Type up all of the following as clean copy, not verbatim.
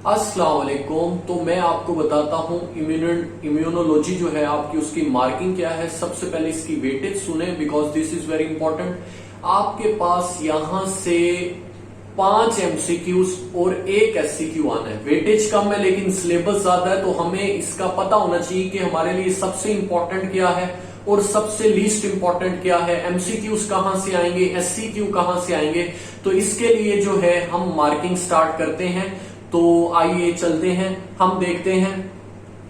अस्सलाम वालेकुम। तो मैं आपको बताता हूँ इम्यूनोलॉजी जो है आपकी, उसकी मार्किंग क्या है। सबसे पहले इसकी वेटेज सुने, because this is very important. आपके पास यहां से 5 एमसीक्यूज और 1 एससीक्यू आना है। वेटेज कम है लेकिन सिलेबस ज्यादा है, तो हमें इसका पता होना चाहिए कि हमारे लिए सबसे इंपॉर्टेंट क्या है और सबसे लीस्ट इंपॉर्टेंट क्या है। एमसीक्यूज कहां से आएंगे, एससीक्यू कहां से आएंगे। तो इसके लिए जो है हम मार्किंग स्टार्ट करते हैं। तो आइए चलते हैं, हम देखते हैं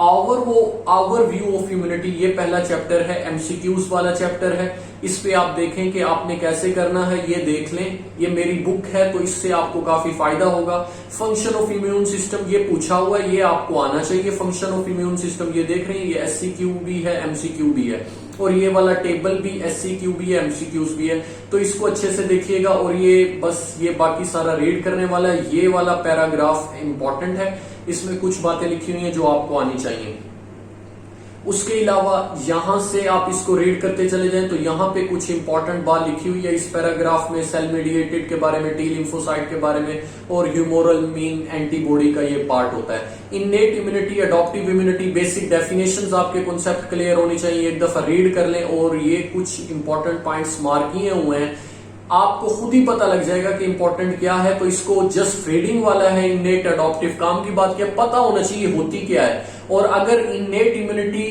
आवर व्यू ऑफ इम्यूनिटी। ये पहला चैप्टर है, एमसीक्यूज वाला चैप्टर है। इस पे आप देखें कि आपने कैसे करना है, ये देख लें। ये मेरी बुक है तो इससे आपको काफी फायदा होगा। फंक्शन ऑफ इम्यून सिस्टम ये पूछा हुआ है, ये आपको आना चाहिए। फंक्शन ऑफ इम्यून सिस्टम ये देख रहे हैं, ये एससीक्यू भी है, एमसीक्यू भी है, और ये वाला टेबल भी एससीक्यू भी है, एमसीक्यूज भी है। तो इसको अच्छे से देखिएगा। और ये बस ये बाकी सारा रीड करने वाला है। ये वाला पैराग्राफ इंपॉर्टेंट है, इसमें कुछ बातें लिखी हुई हैं जो आपको आनी चाहिए। उसके अलावा यहां से आप इसको रीड करते चले जाएं तो यहां पे कुछ इंपॉर्टेंट बात लिखी हुई है इस पैराग्राफ में। सेल मेडिएटेड के बारे में, टी लिम्फोसाइट के बारे में, और ह्यूमोरल मीन एंटीबॉडी का ये पार्ट होता है। Innate immunity, adoptive immunity, basic definitions आपके कॉन्सेप्ट क्लियर होनी चाहिए। एक दफा रीड कर लें और ये कुछ इंपॉर्टेंट पॉइंट्स मार्क किए हुए हैं, आपको खुद ही पता लग जाएगा कि इंपॉर्टेंट क्या है। तो इसको जस्ट रीडिंग वाला है। इननेट अडॉप्टिव काम की बात क्या, पता होना चाहिए होती क्या है। और अगर इननेट इम्यूनिटी,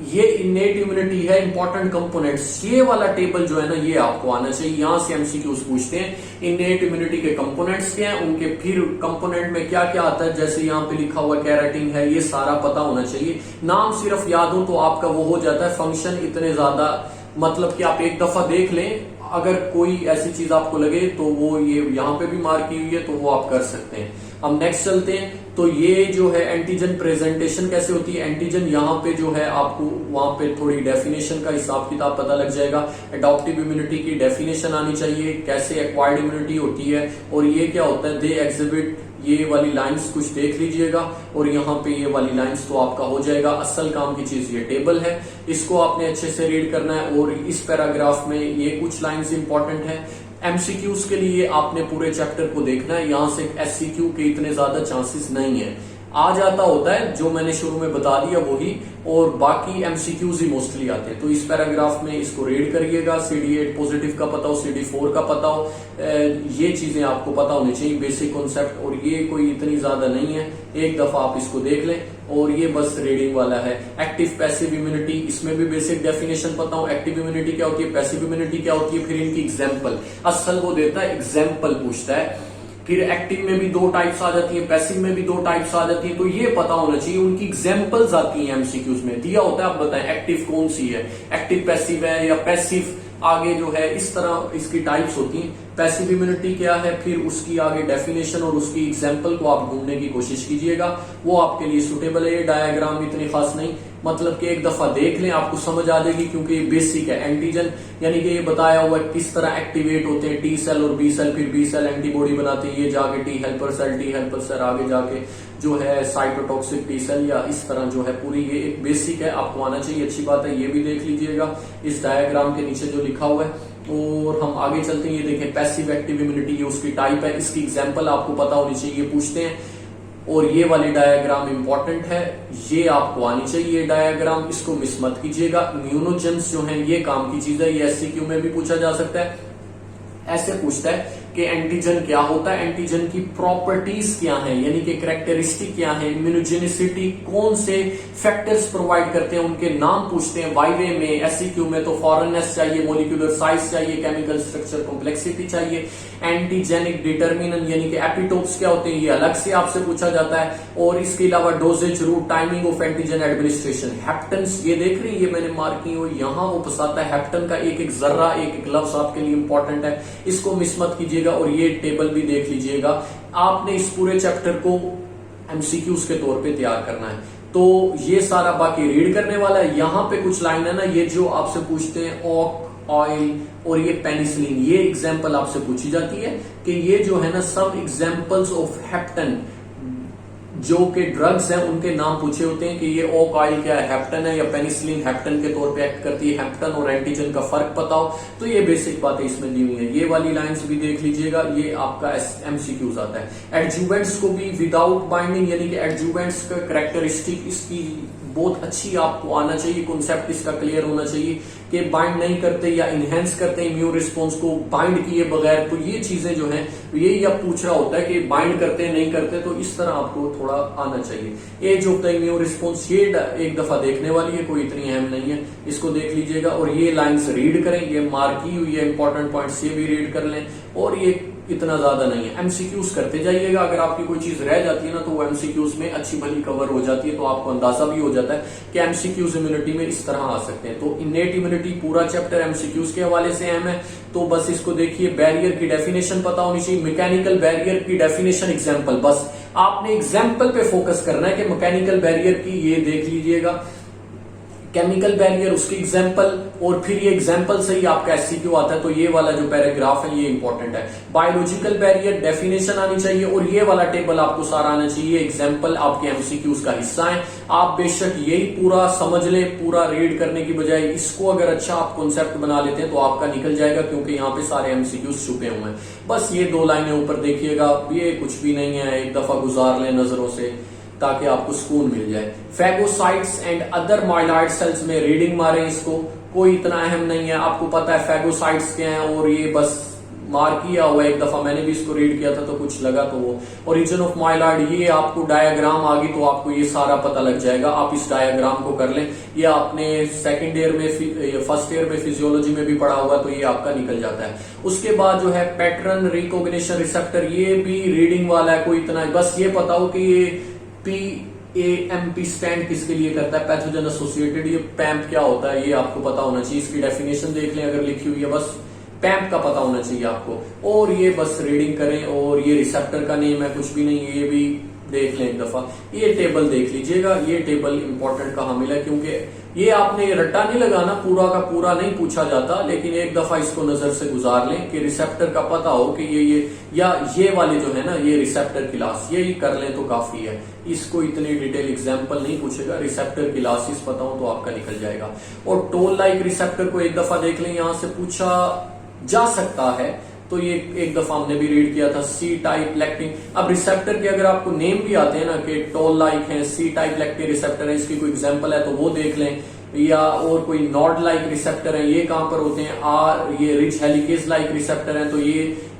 ये इननेट इम्यूनिटी है, इंपॉर्टेंट कंपोनेंट्स, ये वाला टेबल जो है ना, ये आपको आना चाहिए। यहां से एमसीक्यूज पूछते हैं इननेट इम्यूनिटी के कंपोनेंट्स क्या हैं, उनके फिर कंपोनेंट में क्या क्या आता है। जैसे यहाँ पे लिखा हुआ कैराटिन है, ये सारा पता होना चाहिए। नाम सिर्फ याद हो तो आपका वो हो जाता है। फंक्शन इतने ज्यादा, मतलब कि आप एक दफा देख लें, अगर कोई ऐसी चीज आपको लगे तो वो ये यहाँ पे भी मार्क की हुई है तो वो आप कर सकते हैं। हम नेक्स्ट चलते हैं। तो ये जो है एंटीजन प्रेजेंटेशन कैसे होती है। एंटीजन यहाँ पे जो है आपको वहां पे थोड़ी डेफिनेशन का हिसाब किताब पता लग जाएगा। एडॉप्टिव इम्यूनिटी की डेफिनेशन आनी चाहिए, कैसे एक्वायर्ड इम्यूनिटी होती है, और ये क्या होता है। दे एग्जिबिट, ये वाली लाइंस कुछ देख लीजिएगा, और यहाँ पे ये वाली लाइंस तो आपका हो जाएगा। असल काम की चीज ये टेबल है, इसको आपने अच्छे से रीड करना है। और इस पैराग्राफ में ये कुछ लाइंस इंपॉर्टेंट है। एमसीक्यूज के लिए आपने पूरे चैप्टर को देखना है। यहां से एससीक्यू के इतने ज्यादा चांसेस नहीं है, आ जाता होता है जो मैंने शुरू में बता दिया वही, और बाकी एमसीक्यूज ही मोस्टली आते हैं। तो इस पैराग्राफ में इसको रीड करिएगा। CD8 पॉजिटिव का पता हो, CD4 का पता हो, ये चीजें आपको पता होनी चाहिए, बेसिक कॉन्सेप्ट। और ये कोई इतनी ज्यादा नहीं है, एक दफा आप इसको देख लें। और ये बस रीडिंग वाला है। एक्टिव पैसिव इम्यूनिटी, इसमें भी बेसिक डेफिनेशन पता हो। एक्टिव इम्यूनिटी क्या होती है, पैसिव इम्यूनिटी क्या होती है, फिर इनकी एग्जाम्पल। असल वो देता है, एग्जाम्पल पूछता है। फिर एक्टिव में भी 2 टाइप्स आ जाती है, पैसिव में भी 2 टाइप्स आ जाती है। तो ये पता होना चाहिए, उनकी एग्जाम्पल्स आती हैं एमसीक्यूज में, दिया होता है। आप बताएं एक्टिव कौन सी है, एक्टिव पैसिव है या पैसिव आगे जो है, इस तरह इसकी टाइप्स होती हैं। पैसिव इम्यूनिटी क्या है, फिर उसकी आगे डेफिनेशन और उसकी एग्जाम्पल को आप ढूंढने की कोशिश कीजिएगा, वो आपके लिए सुटेबल है। ये डायग्राम इतनी खास नहीं, मतलब कि एक दफा देख लें आपको समझ आ जाएगी, क्योंकि ये बेसिक है। एंटीजन यानी कि ये बताया हुआ है किस तरह एक्टिवेट होते हैं टी सेल और बी सेल, फिर बी सेल एंटीबॉडी बनाते हैं, ये जाके टी हेल्पर सेल आगे जाके जो है साइटोटॉक्सिक टी सेल, या इस तरह जो है पूरी ये एक बेसिक है, आपको आना चाहिए। अच्छी बात है, ये भी देख लीजिएगा इस डायग्राम के नीचे जो लिखा हुआ है। और हम आगे चलते हैं। ये देखें पैसिव एक्टिव इम्यूनिटी, ये उसकी टाइप है, इसकी एग्जाम्पल आपको पता होनी चाहिए, पूछते हैं। और ये वाली डायग्राम इंपॉर्टेंट है, ये आपको आनी चाहिए डायग्राम, इसको मिस मत कीजिएगा। इम्यूनोजेंस जो है ये काम की चीज है, ये एससीक्यू में भी पूछा जा सकता है। ऐसे पूछता है कि एंटीजन क्या होता है, एंटीजन की प्रॉपर्टीज क्या हैं, यानी कि कैरेक्टरिस्टिक क्या है, इम्यूनोजेनिसिटी कौन से फैक्टर्स प्रोवाइड करते हैं, उनके नाम पूछते हैं। वाईवे में, एससीक्यू में तो फॉरेननेस चाहिए, मोलिकुलर साइज चाहिए, केमिकल स्ट्रक्चर कॉम्प्लेक्सिटी चाहिए, एंटीजेनिक डिटर्मिनेंट यानी कि एपिटोप्स क्या होते हैं, ये अलग से आपसे पूछा जाता है। और इसके अलावा dosages route, timing of antigen administration, haptens ये देख रही है, ये मैंने मार्क की हुई, यहां वो फंसाता है हेप्टन का एक एक जर्रा, एक एक लफ्ज आपके लिए इंपॉर्टेंट है, इसको मिस मत कीजिएगा। और ये टेबल भी देख लीजिएगा। आपने इस पूरे चैप्टर को एमसीक्यूज के तौर पे तैयार करना है। तो ये सारा बाकी रीड करने वाला है। यहां पे कुछ लाइन है ना, ये जो आपसे पूछते हैं ओक, ऑयल और ये पेनिसिलिन, ये एग्जांपल आपसे पूछी जाती है कि ये जो है ना, सम एग्जांपल्स ऑफ हेप्टन जो के ड्रग्स हैं उनके नाम पूछे होते हैं कि ये ओक ऑयल क्या है, हेप्टन है या पेनिसिलिन हेप्टन के तौर पे एक्ट करती है, हेप्टन और एंटीजन का फर्क पता हो। तो ये बेसिक बातें इसमें दी हुई है। ये वाली लाइंस भी देख लीजिएगा, ये आपका एमसीक्यूज आता है। एडजुवेंट्स को भी विदाउट बाइंडिंग, यानी कि एडजुवेंट्स का कैरेक्टरिस्टिक इसकी बहुत अच्छी आपको आना चाहिए, कॉन्सेप्ट इसका क्लियर होना चाहिए कि बाइंड नहीं करते या इनहेंस करते इम्यून रिस्पॉन्स को बाइंड किए बगैर। तो ये चीजें जो हैं यही अब पूछ रहा होता है कि बाइंड करते हैं नहीं करते, तो इस तरह आपको थोड़ा आना चाहिए। Age of the immune response ये एक दफा देखने वाली है, कोई इतनी अहम नहीं है, इसको देख लीजिएगा। और ये लाइंस रीड करें, ये मार्क की हुई है इंपॉर्टेंट पॉइंट्स, ये भी रीड कर लें। और ये इतना ज्यादा नहीं है, एमसीक्यूज करते जाइएगा। अगर आपकी कोई चीज रह जाती है ना तो वो एमसीक्यूज में अच्छी भली कवर हो जाती है, तो आपको अंदाजा भी हो जाता है कि एमसीक्यूज इम्यूनिटी में इस तरह आ सकते हैं। तो इनेट इम्यूनिटी पूरा चैप्टर एमसीक्यूज के हवाले से अहम है, तो बस इसको देखिए। बैरियर की डेफिनेशन पता होनी चाहिए, मैकेनिकल बैरियर की डेफिनेशन एग्जाम्पल, बस आपने एग्जाम्पल पे फोकस करना है कि मैकेनिकल बैरियर की ये देख लीजिएगा, केमिकल बैरियर उसकी एग्जाम्पल, और फिर ये एग्जाम्पल से ही आपका एससीक्यू आता है। तो ये वाला जो पैराग्राफ है ये इंपॉर्टेंट है। बायोलॉजिकल बैरियर डेफिनेशन आनी चाहिए, और ये वाला टेबल आपको सारा आना चाहिए। एग्जाम्पल आपके एमसीक्यूज का हिस्सा है। आप बेशक यही पूरा समझ ले, पूरा रीड करने की बजाय इसको अगर अच्छा आप कॉन्सेप्ट बना लेते हैं तो आपका निकल जाएगा, क्योंकि यहाँ पे सारे एमसीक्यूज छुपे हुए हैं। बस ये 2 लाइनें ऊपर देखिएगा, ये कुछ भी नहीं है, एक दफा गुजार लें नजरों से ताकि आपको सुकून मिल जाए। Phagocytes and other myeloid cells में रीडिंग मारें, इसको कोई इतना अहम नहीं है, आपको पता है फैगोसाइट्स क्या हैं, और ये बस मार्क किया हुआ एक दफा, मैंने भी इसको रीड किया था तो कुछ लगा। तो वो ओरिजिन ऑफ माइलॉइड, ये आपको डायग्राम आ गई तो आपको ये सारा पता लग जाएगा। आप इस डायग्राम को कर लें, ये आपने सेकंड ईयर में, फर्स्ट ईयर में फिजियोलॉजी में भी पढ़ा होगा, तो ये आपका निकल जाता है। उसके बाद जो है पैटर्न रिकॉग्निशन रिसेप्टर, ये भी रीडिंग वाला है, कोई इतना, बस ये पता हो कि ये PAMP स्टैंड किसके लिए करता है, पैथोजन एसोसिएटेड। ये पैम्प क्या होता है ये आपको पता होना चाहिए, इसकी डेफिनेशन देख लें अगर लिखी हुई है, बस पैम्प का पता होना चाहिए आपको। और ये बस रीडिंग करें, और ये रिसेप्टर का नेम है, कुछ भी नहीं, ये भी देख लें एक दफा। ये टेबल देख लीजिएगा, ये टेबल इंपॉर्टेंट कहाँ मिला, क्योंकि ये आपने रट्टा नहीं लगाना, पूरा का पूरा नहीं पूछा जाता, लेकिन एक दफा इसको नजर से गुजार लें कि रिसेप्टर का पता हो कि ये या ये वाले जो है ना, ये रिसेप्टर क्लास, ये कर लें तो काफी है। इसको इतनी डिटेल एग्जाम्पल नहीं पूछेगा, रिसेप्टर क्लासेस पता हो तो आपका निकल जाएगा। और टोल लाइक रिसेप्टर को एक दफा देख लें, यहां से पूछा जा सकता है, तो ये एक दफा हमने भी रीड किया था, सी टाइप लेक्टिन। अब रिसेप्टर के अगर आपको नेम भी आते हैं ना कि टोल लाइक है, सी टाइप लेक्टिन रिसेप्टर है, इसकी कोई एग्जांपल है तो वो देख लें, या और कोई नॉड लाइक रिसेप्टर है, ये कहां पर होते हैं, ये रिच हेलिकेज लाइक रिसेप्टर है। तो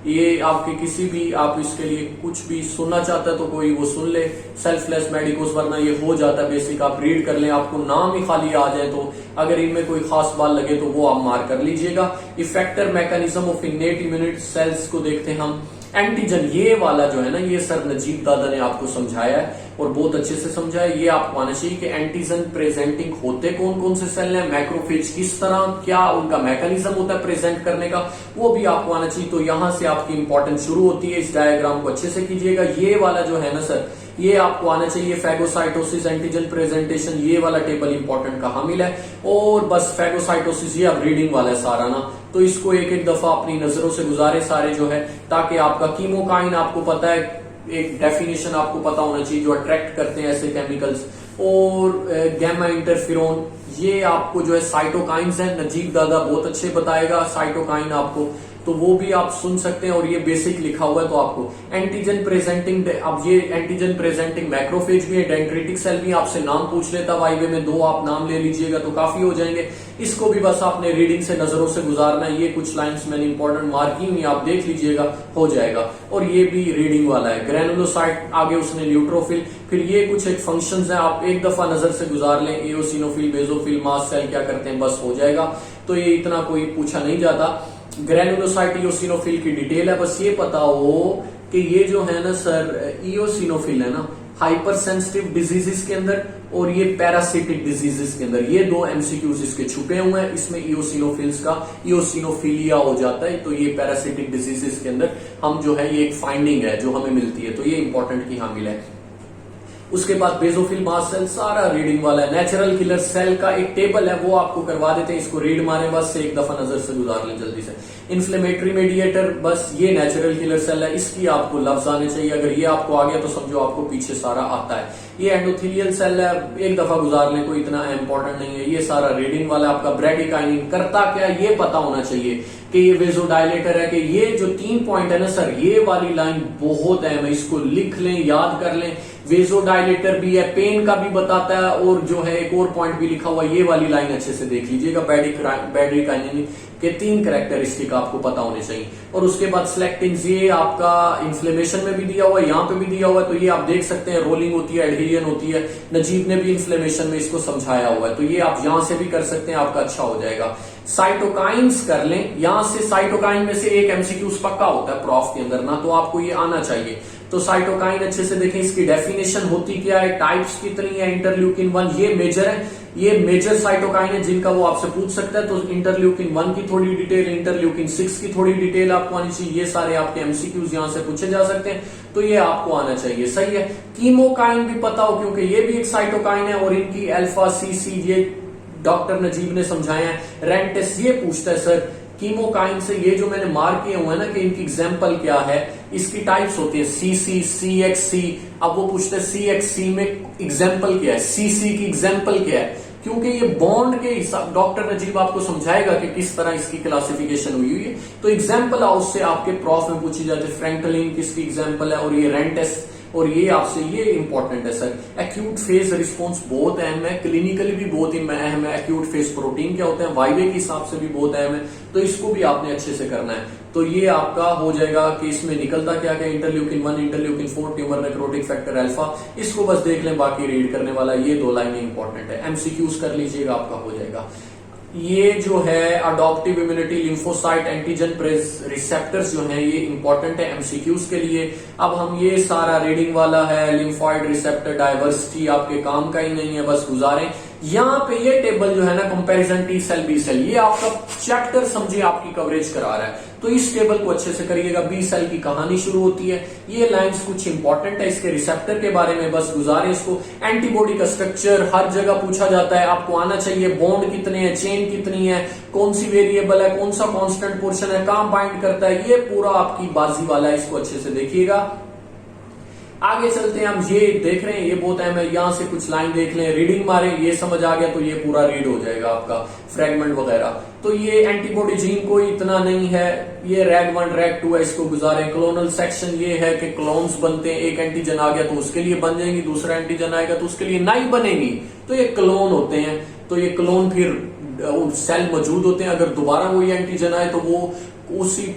ये आपके किसी भी, आप इसके लिए कुछ भी सुनना चाहता है तो कोई वो सुन ले, सेल्फलेस मेडिकोस, वरना ये हो जाता है बेसिक, आप रीड कर लें, आपको नाम ही खाली आ जाए तो अगर इनमें कोई खास बात लगे तो वो आप मार्क कर लीजिएगा। Effector mechanism of innate immunity cells को देखते हैं हम। एंटीजन, ये वाला जो है ना, ये सर नजीब दादा ने आपको समझाया है और बहुत अच्छे से समझाया। ये आपको आना चाहिए कि एंटीजन प्रेजेंटिंग होते कौन कौन से सेल हैं, मैक्रोफेज किस तरह, क्या उनका मैकेनिज्म होता है प्रेजेंट करने का, वो भी आपको आना चाहिए। तो यहां से आपकी इंपॉर्टेंस शुरू होती है। इस डायग्राम को अच्छे से कीजिएगा। ये वाला जो है ना सर, ये आपको आना चाहिए, फैगोसाइटोसिस, एंटीजन प्रेजेंटेशन, ये वाला टेबल इंपॉर्टेंट कहां मिला है। और बस फैगोसाइटोसिस ये अब रीडिंग वाला है सारा ना, तो इसको एक एक दफा अपनी नजरों से गुजारे सारे जो है, ताकि आपका कीमोकाइन आपको पता है, एक डेफिनेशन आपको पता होना चाहिए जो अट्रैक्ट करते हैं ऐसे केमिकल्स। और गैमा इंटरफेरोन, ये आपको जो है साइटोकाइंस है, नजीब दादा बहुत अच्छे बताएगा साइटोकाइन आपको, तो वो भी आप सुन सकते हैं। और ये बेसिक लिखा हुआ है तो आपको एंटीजन प्रेजेंटिंग, अब ये एंटीजन प्रेजेंटिंग मैक्रोफेज भी है, डेंड्रिटिक सेल भी, आपसे नाम पूछ लेता वाईवे में, 2 आप नाम ले लीजिएगा तो काफी हो जाएंगे। इसको भी बस आपने रीडिंग से नजरों से गुजारना है। ये कुछ लाइंस मैंने इंपॉर्टेंट मार्क की हुई, आप देख लीजिएगा, हो जाएगा। और ये भी रीडिंग वाला है। ग्रेनुलोसाइट, आगे उसने न्यूट्रोफिल, फिर ये कुछ एक फंक्शंस हैं, आप एक दफा नजर से गुजार लें, एओसिनोफिल, बेसोफिल, मास्ट सेल क्या करते हैं, बस हो जाएगा। तो ये इतना कोई पूछा नहीं जाता। ग्रेनुलोसाइट इओसिनोफिल की डिटेल है, बस ये पता हो कि ये जो है ना सर, इओसिनोफिल है ना, हाइपर सेंसिटिव डिजीजेस के अंदर और ये पैरासिटिक डिजीजेस के अंदर, ये 2 एमसीक्यूज इसके छुपे हुए हैं। इसमें इओसिनोफिल्स का इओसिनोफिलिया हो जाता है, तो ये पैरासिटिक डिजीजेस के अंदर हम जो है, ये एक फाइंडिंग है जो हमें मिलती है, तो ये इंपॉर्टेंट की हाँ मिला है। उसके बाद बेसोफिल मास्ट सेल सारा रीडिंग वाला है। नेचुरल किलर सेल का एक टेबल है वो आपको करवा देते हैं, इसको रीड मारे बस से एक दफा नजर से गुजार लें जल्दी से। इन्फ्लेमेटरी मेडिएटर, बस ये नेचुरल किलर सेल है, इसकी आपको लफ्ज आने चाहिए, अगर ये आपको आ गया तो समझो आपको पीछे सारा आता है। ये एंडोथेलियल सेल है, एक दफा गुजार लें, कोई इतना इंपॉर्टेंट नहीं है। ये सारा रीडिंग वाला आपका ब्रेडिकाइनिन करता क्या ये पता होना चाहिए कि ये वेजोडायलेटर है, कि ये जो 3 पॉइंट है ना सर, ये वाली लाइन बहुत अहम है, इसको लिख लें, याद कर लें। वेजोडायलेटर भी है, पेन का भी बताता है, और जो है एक और पॉइंट भी लिखा हुआ है, ये वाली लाइन अच्छे से देख लीजिएगा। ब्रेडिकाइनिन के 3 कैरेक्टरिस्टिक आपको पता होने चाहिए। और उसके बाद सिलेक्टिन्स, ये आपका इन्फ्लेमेशन में भी दिया हुआ है, यहाँ पे भी दिया हुआ है, तो ये आप देख सकते हैं रोलिंग होती है, एडहेरियन होती है। नजीब ने भी इन्फ्लेमेशन में इसको समझाया हुआ है, तो ये आप यहां से भी कर सकते हैं, आपका अच्छा हो जाएगा। साइटोकाइंस कर लें, यहां से साइटोकाइन में से एक एमसीक्यूज पक्का होता है प्रॉफ के अंदर ना, तो आपको ये आना चाहिए। तो साइटोकाइन अच्छे से देखें, इसकी डेफिनेशन होती क्या है, टाइप्स कितनी है, इंटरल्यूकिन 1 ये मेजर है, ये मेजर साइटोकाइन है जिनका वो आपसे पूछ सकता है। तो इंटरल्यूकिन 1 की थोड़ी डिटेल, इंटरल्यूकिन 6 की थोड़ी डिटेल आपको आनी चाहिए। ये सारे आपके एमसीक्यूज यहां से पूछे जा सकते हैं, तो ये आपको आना चाहिए, सही है। कीमोकाइन भी पता हो, क्योंकि ये भी एक साइटोकाइन है, और इनकी अल्फा सीसी ये डॉक्टर नजीब ने समझाया है। रेंटेस ये पूछता है सर कीमोकाइन से, ये जो मैंने मार्क किए हुए हैं ना कि इनकी एग्जांपल क्या है, इसकी टाइप्स होती है सीसी, सीएक्सी। अब वो पूछते हैं सीएक्सी में एग्जांपल क्या है, सीसी की एग्जांपल क्या है, क्योंकि ये बॉन्ड के हिसाब डॉक्टर नजीब आपको समझाएगा कि किस तरह इसकी क्लासिफिकेशन हुई है। तो एग्जांपल हाउस से आपके प्रॉफ में पूछी जाती है, फ्रैंकलिन किसकी एग्जांपल है, और ये रेंटेस, और ये आपसे ये इंपॉर्टेंट है सर। एक्यूट फेज रिस्पॉन्स बहुत अहम है, क्लिनिकली भी बहुत ही अहम है। एक्यूट फेज प्रोटीन क्या होते हैं, वाइवे के हिसाब से भी बहुत अहम है, तो इसको भी आपने अच्छे से करना है। तो ये आपका हो जाएगा कि इसमें निकलता क्या क्या, interleukin 1, interleukin 4, tumour necrotic factor alpha, इसको बस देख लें, बाकी रीड करने वाला ये 2 लाइनें इंपॉर्टेंट है। एमसीक्यूज कर लीजिएगा, आपका हो जाएगा। ये जो है adoptive immunity, lymphocyte, antigen receptors जो हैं, ये इंपॉर्टेंट है एमसीक्यूज के लिए। अब हम ये सारा रीडिंग वाला है, लिम्फॉइड रिसेप्टर डायवर्सिटी आपके काम का ही नहीं है, बस गुजारें। यहाँ पे ये टेबल जो है ना, comparison T cell B cell, ये आपका चैप्टर समझिए आपकी कवरेज करा रहा है, तो इस टेबल को अच्छे से करिएगा। बी सेल की कहानी शुरू होती है, ये लाइंस कुछ इंपॉर्टेंट है, इसके रिसेप्टर के बारे में बस गुजारें इसको। एंटीबॉडी का स्ट्रक्चर हर जगह पूछा जाता है, आपको आना चाहिए। बॉन्ड कितने हैं, चेन कितनी है, कौन सी वेरिएबल है, कौन सा कांस्टेंट पोर्शन है, कहां बाइंड करता है, ये पूरा आपकी बाजी वाला है, इसको अच्छे से देखिएगा। आगे चलते हैं हम, ये देख रहे हैं, ये बहुत अहम है। यहां से कुछ लाइन देख लें, रीडिंग मारे, ये समझ आ गया तो ये पूरा रीड हो जाएगा आपका, फ्रेगमेंट वगैरह। तो ये एंटीबॉडी जीन कोई इतना नहीं है, ये रैग 1 रैग 2 है, इसको गुजारे। क्लोनल सेक्शन ये है कि क्लोन्स बनते हैं, एक एंटीजन आ गया तो उसके लिए बन जाएंगी, दूसरा एंटीजन आएगा तो उसके लिए नहीं बनेगी, तो ये क्लोन होते हैं। तो ये क्लोन फिर सेल मौजूद होते हैं, अगर दोबारा वही एंटीजन आए तो वो उसी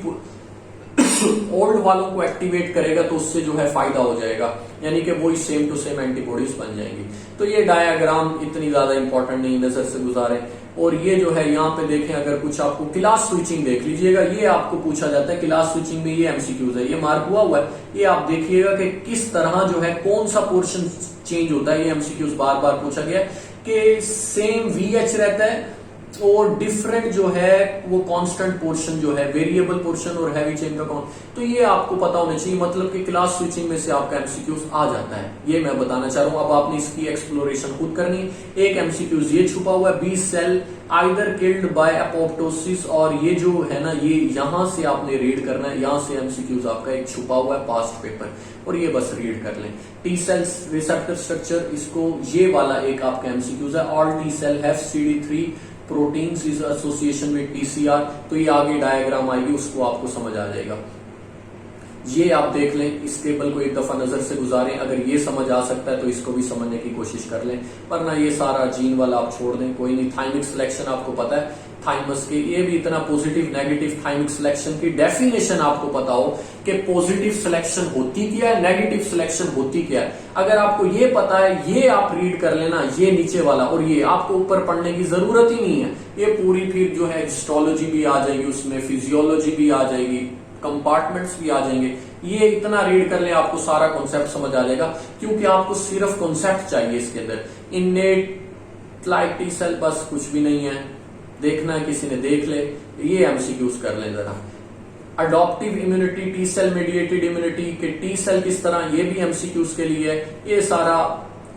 ओल्ड वालों को एक्टिवेट करेगा, तो उससे जो है फायदा हो जाएगा, यानी कि वही सेम टू सेम एंटीबॉडीज बन जाएंगी। तो ये डायग्राम इतनी ज्यादा इंपॉर्टेंट नहीं, नजर से गुजारे। और ये जो है यहाँ पे देखें, अगर कुछ आपको क्लास स्विचिंग देख लीजिएगा, ये आपको पूछा जाता है क्लास स्विचिंग में, ये एमसीक्यूज है, ये मार्क हुआ है, ये आप देखिएगा कि किस तरह जो है कौन सा पोर्शन चेंज होता है। ये एमसीक्यूज बार बार पूछा गया कि सेम वीएच रहता है और डिफरेंट जो है वो कांस्टेंट पोर्शन जो है, वेरिएबल पोर्शन और हैवी चेन का कौन, तो ये आपको पता होना चाहिए। मतलब कि क्लास स्विचिंग में से आपका एमसीक्यूज आ जाता है, ये मैं बताना चाह रहा हूं। अब आपने इसकी एक्सप्लोरेशन खुद करनी है। एक एमसीक्यूज ये छुपा हुआ है, B cell either killed by apoptosis, और ये जो है ना, ये यहां से आपने रीड करना है, यहां से एमसीक्यूज आपका एक छुपा हुआ है पास्ट पेपर, और ये बस रीड कर लें। टी सेल्स रिसेप्टर स्ट्रक्चर, इसको ये वाला एक आपका एमसीक्यूज है, all T cell have CD3 proteins is association में TCR, तो ये आगे डायग्राम आएगी, उसको आपको समझ आ जाएगा। ये आप देख लें, इस टेबल को एक दफा नजर से गुजारें, अगर ये समझ आ सकता है तो इसको भी समझने की कोशिश कर लें, वरना ये सारा जीन वाला आप छोड़ दें, कोई नहीं। थाइमिक सिलेक्शन आपको पता है, थाइमस के, ये भी इतना पॉजिटिव नेगेटिव थाइमिक सिलेक्शन की डेफिनेशन आपको पता हो कि पॉजिटिव सिलेक्शन होती क्या है, नेगेटिव सिलेक्शन होती क्या है। अगर आपको ये पता है, ये आप रीड कर लेना, ये नीचे वाला, और ये आपको ऊपर पढ़ने की जरूरत ही नहीं है। ये पूरी फिर जो है हिस्टोलॉजी भी आ जाएगी उसमें, फिजियोलॉजी भी आ जाएगी, कंपार्टमेंट्स भी आ जाएंगे। ये इतना रीड कर ले, आपको सारा कॉन्सेप्ट समझ आ जाएगा, क्योंकि आपको सिर्फ कॉन्सेप्ट चाहिए इसके अंदर। इन्नेट लाइक टी सेल, बस कुछ भी नहीं है, देखना है किसी ने देख ले। ये एमसीक्यूज कर ले जरा। Adoptive immunity, T cell mediated immunity के टी सेल किस तरह, ये भी एमसीक्यूज के लिए है। ये सारा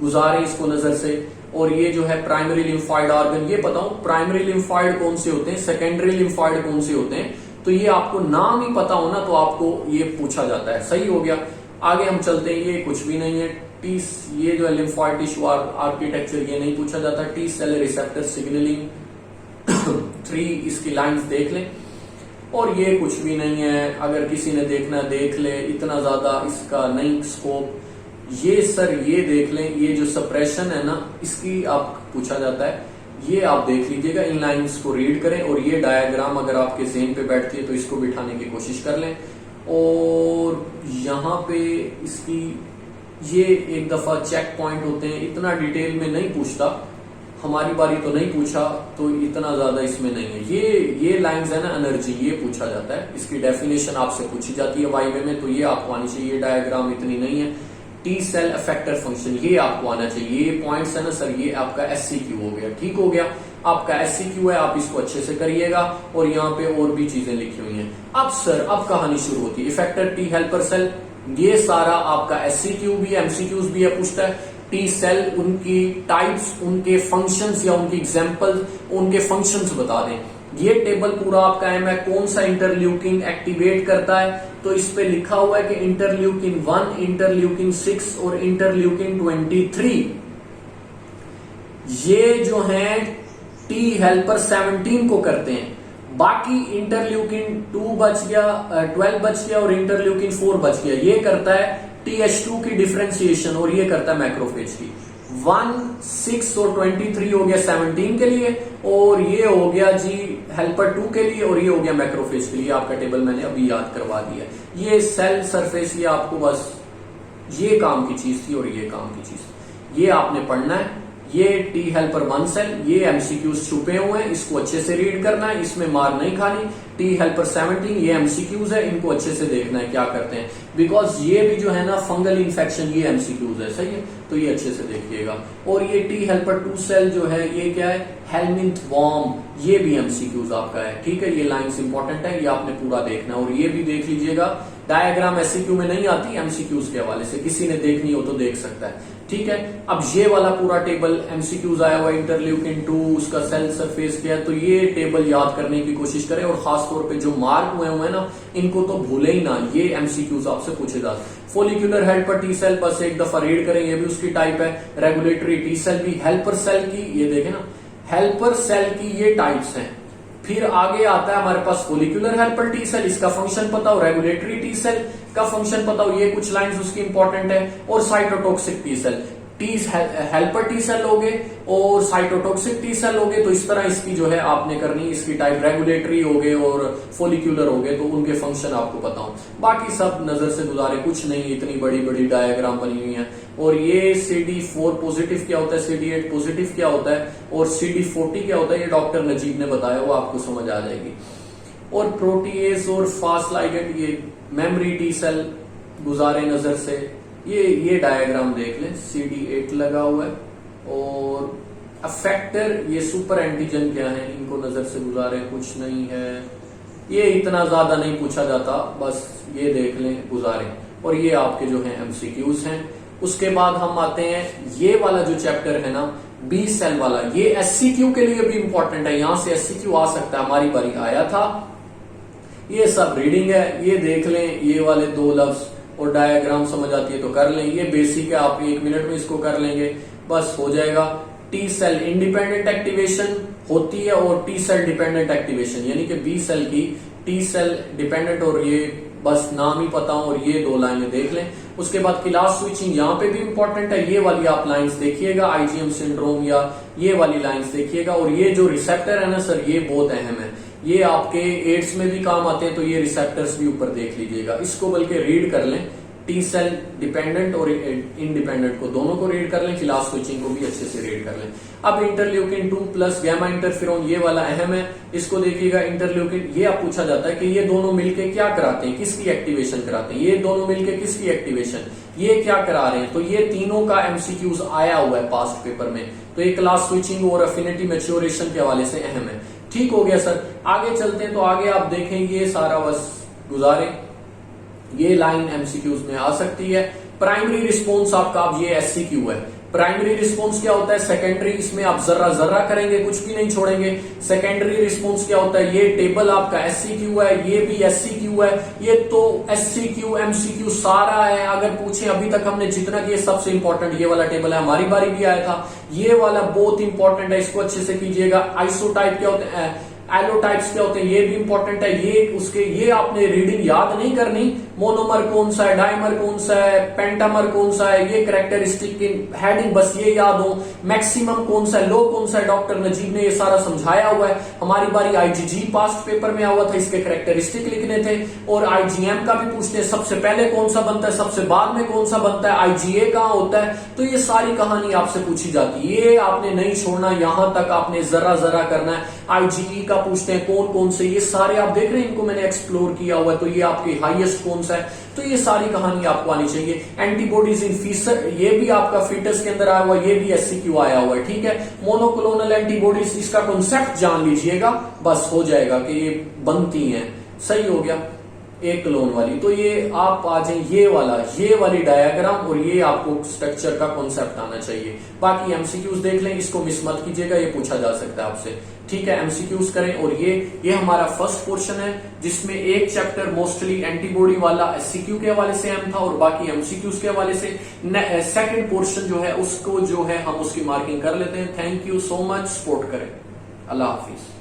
गुजारे इसको नजर से। और ये जो है प्राइमरी लिम्फॉइड ऑर्गन, ये बताऊं प्राइमरी लिम्फॉइड कौन से होते हैं, सेकेंडरी लिम्फॉइड कौन से होते हैं, तो ये आपको नाम ही पता हो ना तो आपको ये पूछा जाता है। सही हो गया। आगे हम चलते हैं, ये कुछ भी नहीं है। टी, ये जो है लिम्फॉइड टिश्यू आर्किटेक्चर, ये नहीं पूछा जाता। टी सेल रिसेप्टर सिग्नलिंग 3 इसकी लाइंस देख लें। और ये कुछ भी नहीं है, अगर किसी ने देखना देख ले, इतना ज्यादा इसका नहीं स्कोप। ये सर ये देख लें, ये जो सप्रेशन है ना इसकी आप पूछा जाता है, ये आप देख लीजिएगा, इन लाइंस को रीड करें। और ये डायग्राम अगर आपके ज़हन पे बैठती है तो इसको बिठाने की कोशिश कर लें। और यहाँ पे इसकी ये एक दफा चेक पॉइंट होते हैं, इतना डिटेल में नहीं पूछता, हमारी बारी तो नहीं पूछा तो इतना ज्यादा इसमें नहीं है। ये लाइंस है ना एनर्जी, ये पूछा जाता है, इसकी डेफिनेशन आपसे पूछी जाती है वाइवे में, तो ये आपको आनी चाहिए। ये डायग्राम इतनी नहीं है। टी सेल इफेक्टर फंक्शन, ये आपको आना चाहिए। ये पॉइंट्स है ना सर, ये आपका एससीक्यू हो गया। ठीक हो गया, आपका एससीक्यू है, आप इसको अच्छे से करिएगा। और यहाँ पे और भी चीजें लिखी हुई हैं। अब सर अब कहानी शुरू होती है। इफेक्टर टी हेल्पर सेल, ये सारा आपका एससीक्यू भी है, एमसीक्यूज भी है, पूछता है। टी सेल, उनकी टाइप्स, उनके फंक्शंस या उनकी एग्जांपल, उनके फंक्शंस बता दें। ये टेबल पूरा आपका है, कौन सा इंटरल्यूकिन एक्टिवेट करता है, तो इस पे लिखा हुआ है कि इंटरल्यूकिन 1, इंटरल्यूकिन 6 और इंटरल्यूकिन 23 ये जो है टी हेल्पर 17 को करते हैं। बाकी इंटरल्यूकिन 2 बच गया, 12 बच गया और इंटरल्यूकिन 4 बच गया, ये करता है TH2 की डिफरेंशिएशन और ये करता है मैक्रोफेज की। 1, 6 और 23 हो गया 17 के लिए, और ये हो गया जी हेल्पर 2 के लिए, और ये हो गया मैक्रोफेज के लिए। आपका टेबल मैंने अभी याद करवा दिया। ये सेल सरफेस, ये आपको बस ये काम की चीज थी और ये काम की चीज, ये आपने पढ़ना है। ये टी हेल्पर 1 सेल, ये एमसीक्यूज छुपे हुए हैं, इसको अच्छे से रीड करना है, इसमें मार नहीं खानी। टी हेल्पर 17, ये एमसीक्यूज है, इनको अच्छे से देखना है क्या करते हैं, बिकॉज ये भी जो है ना फंगल इन्फेक्शन, ये एमसीक्यूज है। सही है, तो ये अच्छे से देखिएगा। और ये टी हेल्पर 2 सेल जो है, ये क्या है, हेलमिंथ वॉर्म, ये भी एमसीक्यूज आपका है। ठीक है, ये लाइंस इंपॉर्टेंट है, ये आपने पूरा देखना। और ये भी देख लीजिएगा, डायग्राम एससीक्यू में नहीं आती, एमसीक्यूज के हवाले से किसी ने देखनी हो तो देख सकता है। ठीक है, अब ये वाला पूरा टेबल एमसीक्यूज आया हुआ, इंटरल्यूकिन 2, उसका सेल सरफेस क्या है, तो ये टेबल याद करने की कोशिश करें। और खास तौर पे जो मार्क हुए हुए ना, इनको तो भूले ही ना, ये एमसीक्यूज आपसे पूछे जाते हैं। फोलिकुलर हेल्पर टी सेल, बस एक दफा रीड करें, ये भी उसकी टाइप है। रेगुलेटरी टी सेल भी, हेल्पर सेल की, ये देखें ना, हेल्पर सेल की ये टाइप्स हैं। फिर आगे आता है हमारे पास फोलिकुलर हेल्पर टी सेल, इसका फंक्शन पता हो, रेगुलेटरी टी सेल का फंक्शन पता हो, ये कुछ लाइंस उसकी इंपॉर्टेंट है। और cytotoxic T cell, T helper T cell लोगे और साइटोटॉक्सिक टी सेल लोगे, तो इस तरह इसकी जो है आपने करनी, इसकी टाइप रेगुलेटरी हो गए और फोलिकुलर हो गए, तो उनके फंक्शन आपको पता हो। बाकी सब नजर से गुजारे, कुछ नहीं, इतनी बड़ी बड़ी डायग्राम बनी हुई है। और ये CD4 पॉजिटिव क्या होता है, CD8 पॉजिटिव क्या होता है और CD40 क्या होता है, ये डॉक्टर नजीब ने बताया, वो आपको समझ आ जाएगी। और प्रोटीएज और फास्ट लाइगेंड, ये मेमोरी टी सेल गुजारे नजर से, ये डायग्राम देख लें, CD8 लगा हुआ है। और अफेक्टर, ये सुपर एंटीजन क्या है, इनको नजर से गुजारे, कुछ नहीं है, ये इतना ज्यादा नहीं पूछा जाता, बस ये देख लें, गुजारे। और ये आपके जो है एमसीक्यूज हैं। उसके बाद हम आते हैं, ये वाला जो चैप्टर है ना, बी सेल वाला, ये एससीक्यू के लिए भी इंपॉर्टेंट है, यहां से एससीक्यू आ सकता है, हमारी बारी आया था। ये सब रीडिंग है, ये देख लें, ये वाले 2 लफ्ज, और डायग्राम समझ आती है तो कर लें, ये बेसिक है, आप 1 मिनट में इसको कर लेंगे, बस हो जाएगा। टी सेल इंडिपेंडेंट एक्टिवेशन होती है और टी सेल डिपेंडेंट एक्टिवेशन, यानी कि बी सेल की टी सेल डिपेंडेंट, और ये बस नाम ही पता हो, और ये 2 लाइनें देख लें। उसके बाद क्लास स्विचिंग यहाँ पे भी इंपॉर्टेंट है, ये वाली आप लाइंस देखिएगा, आईजीएम सिंड्रोम या ये वाली लाइंस देखिएगा। और ये जो रिसेप्टर है ना सर, ये बहुत अहम है, ये आपके एड्स में भी काम आते हैं, तो ये रिसेप्टर्स भी ऊपर देख लीजिएगा, इसको बल्कि रीड कर लें। टी सेल डिपेंडेंट और इंडिपेंडेंट को, दोनों को रीड कर लें, क्लास स्विचिंग को भी अच्छे से रीड कर लें। अब इंटरल्यूकिन 2 प्लस गैमा इंटरफेरोन, ये वाला अहम है, इसको देखिएगा। इंटरल्यूकिन, ये आप पूछा जाता है कि ये दोनों मिलके क्या कराते हैं, किसकी एक्टिवेशन कराते हैं, ये दोनों मिलके किसकी एक्टिवेशन, ये क्या करा रहे हैं, तो ये तीनों का एमसीक्यूज आया हुआ है पास्ट पेपर में, तो ये क्लास स्विचिंग और अफिनिटी मैच्योरेशन के हवाले से अहम है। ठीक हो गया सर, आगे चलते हैं। तो आगे आप देखें, ये सारा बस गुजारें। ये लाइन एमसीक्यूज में आ सकती है। प्राइमरी रिस्पॉन्स आपका अब ये एससीक्यू है। प्राइमरी रिस्पॉन्स क्या होता है? सेकेंडरी, इसमें आप जर्रा जर्रा करेंगे, कुछ भी नहीं छोड़ेंगे। सेकेंडरी रिस्पॉन्स क्या होता है? ये टेबल आपका एससीक्यू है, ये भी एससीक्यू है, ये तो एससीक्यू एमसीक्यू सारा है। अगर पूछे अभी तक हमने जितना किया, सबसे इंपॉर्टेंट ये वाला टेबल है, हमारी बारी भी आया था। ये वाला बहुत इंपॉर्टेंट है, इसको अच्छे से कीजिएगा। आइसोटाइप क्या होते हैं, एलोटाइप्स क्या होते हैं, ये भी इंपॉर्टेंट है। ये आपने रीडिंग याद नहीं करनी। मोनोमर कौन सा है, डाइमर कौन सा है, पेंटामर कौन सा है, ये कैरेक्टरिस्टिक की हेडिंग बस ये याद हो। मैक्सिमम कौन सा है, लो कौन सा है, डॉक्टर नजीब ने ये सारा समझाया हुआ है। हमारी बारी आईजीजी पास्ट पेपर में हुआ था, इसके कैरेक्टरिस्टिक लिखने थे। और आईजीएम का भी पूछते हैं, सबसे पहले कौन सा बनता है, सबसे बाद में कौन सा बनता है, आईजीए कहां होता है। तो ये सारी कहानी आपसे पूछी जाती है, ये आपने नहीं छोड़ना, यहां तक आपने जरा जरा करना है। आईजीई का पूछते हैं कौन कौन से, ये सारे आप देख रहे हैं, इनको मैंने एक्सप्लोर किया हुआ है। तो ये आपके हाईएस्ट कौन सा है, तो ये सारी कहानी आपको आनी चाहिए। एंटीबॉडीज इन फीसर, ये भी आपका फीटस के अंदर आया हुआ, ये भी एससीक्यू आया हुआ है, ठीक है। मोनोक्लोनल एंटीबॉडीज, इसका कॉन्सेप्ट जान लीजिएगा, बस हो जाएगा कि ये बनती हैं। सही हो गया, एक क्लोन वाली। तो ये आप आ जाए, ये वाली डायग्राम, और ये आपको स्ट्रक्चर का कॉन्सेप्ट आना चाहिए। बाकी एमसीक्यूज देख लें, इसको मिस मत कीजिएगा, ये पूछा जा सकता है आपसे, ठीक है। एमसीक्यूज करें। और ये हमारा फर्स्ट पोर्शन है, जिसमें एक चैप्टर मोस्टली एंटीबॉडी वाला एससीक्यू के हवाले से अहम था, और बाकी एमसीक्यूज के हवाले से। सेकंड पोर्शन जो है उसको जो है हम उसकी मार्किंग कर लेते हैं। Thank you so much, support करें। अल्लाह हाफिज।